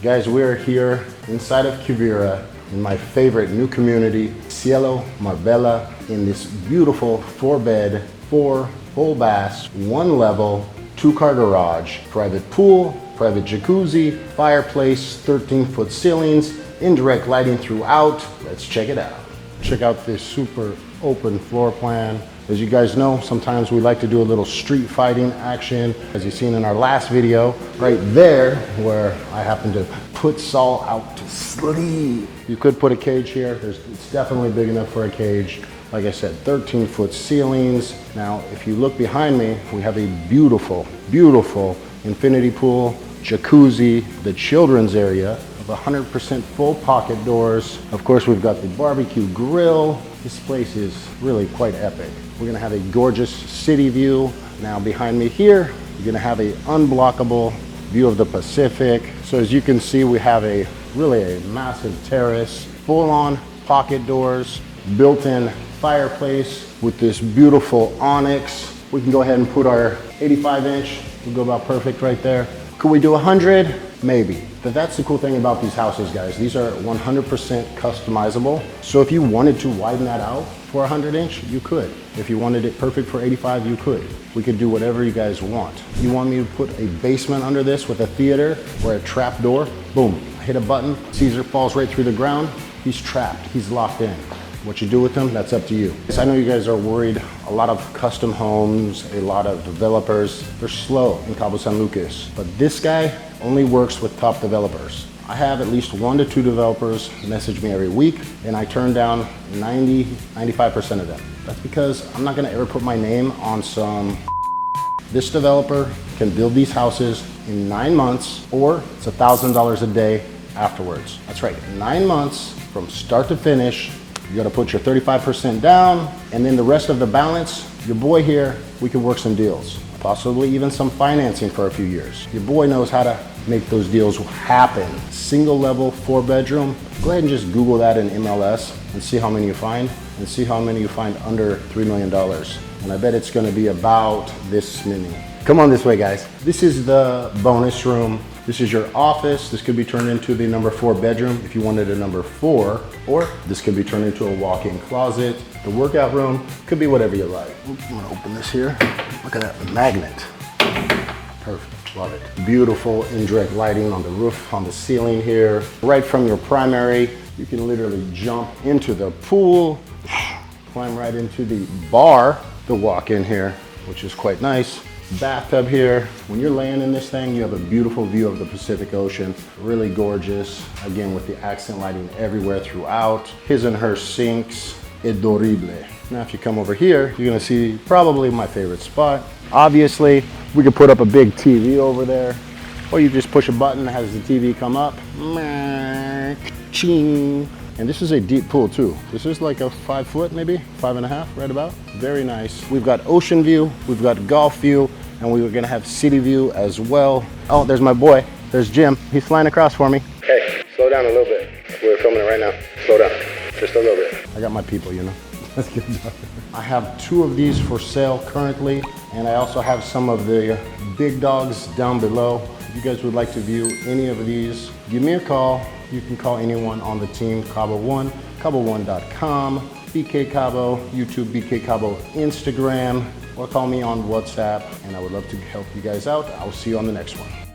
Guys, we're here inside of Quivira in my favorite new community, Cielo Marbella, in this beautiful 4-bed, 4 full baths, 1 level, 2-car garage, private pool, private jacuzzi, fireplace, 13-foot ceilings, indirect lighting throughout. Let's check it out. Check out this super open floor plan. As you guys know, sometimes we like to do a little street fighting action. As you've seen in our last video, right there where I happen to put Saul out to sleep. You could put a cage here. It's definitely big enough for a cage. Like I said, 13-foot ceilings. Now, if you look behind me, we have a beautiful, beautiful infinity pool, jacuzzi, the children's area, of 100% full pocket doors. Of course, we've got the barbecue grill. This place is really quite epic. We're gonna have a gorgeous city view. Now behind me here, you're gonna have a unblockable view of the Pacific. So as you can see, we have really a massive terrace, full-on pocket doors, built-in fireplace with this beautiful onyx. We can go ahead and put our 85-inch, we'll go about perfect right there. Could we do 100? Maybe. But that's the cool thing about these houses, guys. These are 100% customizable. So if you wanted to widen that out for 100-inch, you could. If you wanted it perfect for 85, you could. We could do whatever you guys want. You want me to put a basement under this with a theater or a trap door? Boom, hit a button, Caesar falls right through the ground. He's trapped, he's locked in. What you do with them, that's up to you. I know you guys are worried. A lot of custom homes, a lot of developers, they're slow in Cabo San Lucas. But this guy only works with top developers. I have at least 1 to 2 developers message me every week, and I turn down 95% of them. That's because I'm not gonna ever put my name on some. This developer can build these houses in 9 months, or it's $1,000 a day afterwards. That's right, 9 months from start to finish. You gotta put your 35% down, and then the rest of the balance, your boy here, we can work some deals. Possibly even some financing for a few years. Your boy knows how to make those deals happen. Single level, 4-bedroom. Go ahead and just Google that in MLS and see how many you find, and see how many you find under $3 million. And I bet it's gonna be about this many. Come on this way, guys. This is the bonus room. This is your office. This could be turned into the number 4 bedroom if you wanted a number 4, or this could be turned into a walk-in closet. The workout room could be whatever you like. Oops, I'm gonna open this here. Look at that magnet. Perfect, love it. Beautiful indirect lighting on the roof, on the ceiling here. Right from your primary, you can literally jump into the pool, climb right into the bar, the walk-in here, which is quite nice. Bathtub here. When you're laying in this thing, you have a beautiful view of the Pacific Ocean. Really gorgeous. Again, with the accent lighting everywhere throughout. His and her sinks. Adorable. Now, if you come over here, you're gonna see probably my favorite spot. Obviously, we could put up a big TV over there, or you just push a button, has the TV come up. Ching. And this is a deep pool too. This is like a 5 foot, maybe 5.5, right about. Very nice. We've got ocean view, we've got golf view, and we were gonna have city view as well. Oh, there's my boy. There's Jim. He's flying across for me. Hey, slow down a little bit. We're filming it right now. Slow down, just a little bit. I got my people, you know. Let's get done. I have 2 of these for sale currently, and I also have some of the big dogs down below. If you guys would like to view any of these, give me a call. You can call anyone on the team, Cabo One, Cabo1.com, BK Cabo, YouTube BK Cabo, Instagram, or call me on WhatsApp, and I would love to help you guys out. I'll see you on the next one.